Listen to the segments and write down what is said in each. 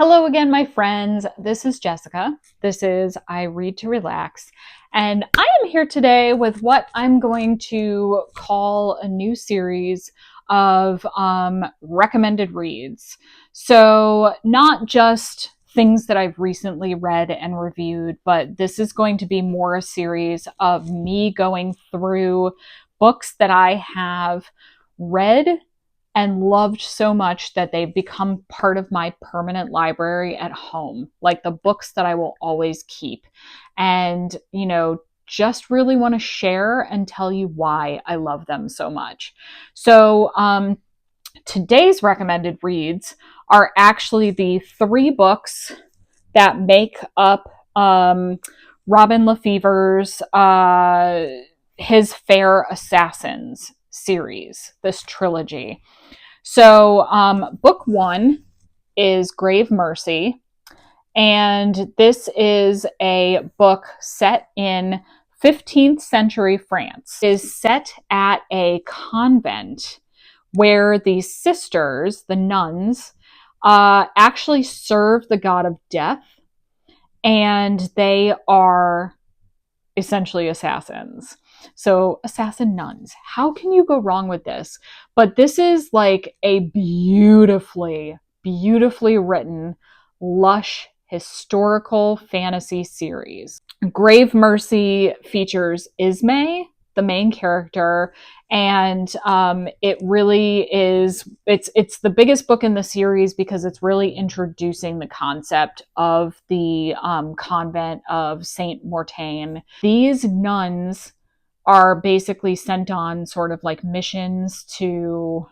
Hello again, my friends. This is Jessica. This is I Read to Relax. And I am here today with what I'm going to call a new series of recommended reads. So, not just things that I've recently read and reviewed, but this is going to be more a series of me going through books that I have read and loved so much that they've become part of my permanent library at home, like the books that I will always keep. And, just really want to share and tell you why I love them so much. So, today's recommended reads are actually the three books that make up Robin LaFevers' his Fair Assassins series, this trilogy. So, book one is Grave Mercy, and this is a book set in 15th century France. It is set at a convent where these sisters, the nuns, actually serve the god of death, and they are essentially assassins. So, assassin nuns. How can you go wrong with this? But this is like a beautifully, beautifully written, lush, historical fantasy series. Grave Mercy features Ismay, the main character, and it really is it's the biggest book in the series because it's really introducing the concept of the convent of Saint Mortain. These nuns are basically sent on sort of like missions to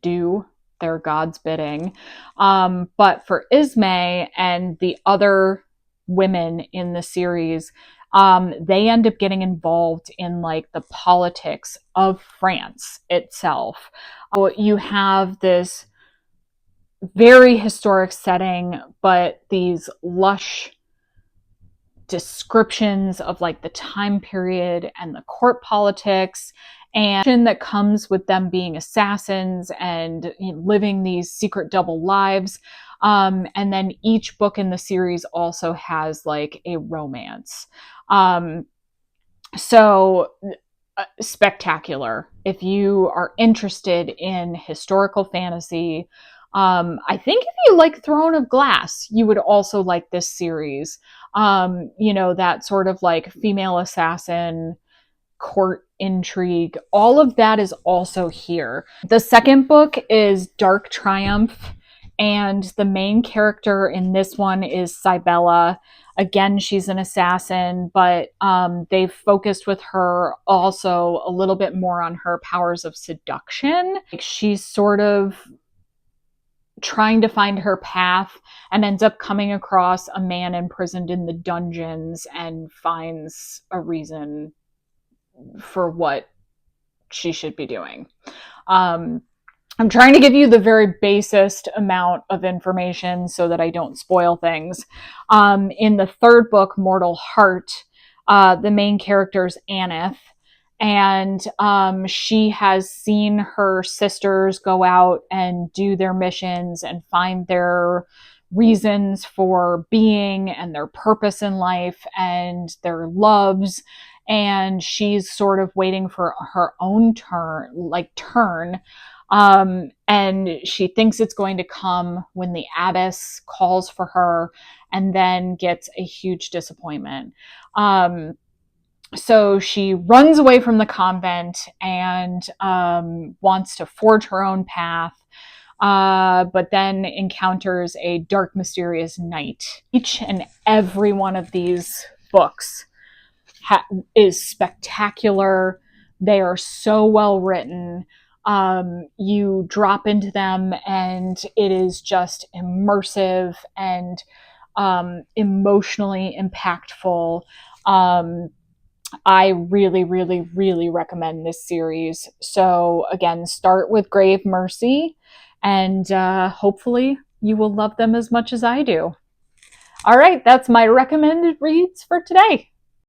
do their god's bidding, but for Ismay and the other women in the series, they end up getting involved in like the politics of France itself. You have this very historic setting, but these lush descriptions of like the time period and the court politics and that comes with them being assassins and living these secret double lives. And then each book in the series also has like a romance. So spectacular. If you are interested in historical fantasy, I think if you like Throne of Glass, you would also like this series. That sort of like female assassin, court intrigue, all of that is also here. The second book is Dark Triumph, and the main character in this one is Cybella. Again, she's an assassin, but they've focused with her also a little bit more on her powers of seduction. She's sort of trying to find her path and ends up coming across a man imprisoned in the dungeons and finds a reason for what she should be doing. I'm trying to give you the very basest amount of information so that I don't spoil things. In the third book, Mortal Heart, the main character is Aneth, and she has seen her sisters go out and do their missions and find their reasons for being and their purpose in life and their loves, and she's sort of waiting for her own turn. And she thinks it's going to come when the abbess calls for her, and then gets a huge disappointment. So she runs away from the convent and wants to forge her own path, but then encounters a dark, mysterious night. Each and every one of these books is spectacular. They are so well written. You drop into them and it is just immersive and emotionally impactful. I really, really, really recommend this series. So again, start with Grave Mercy, and hopefully you will love them as much as I do. All right, that's my recommended reads for today.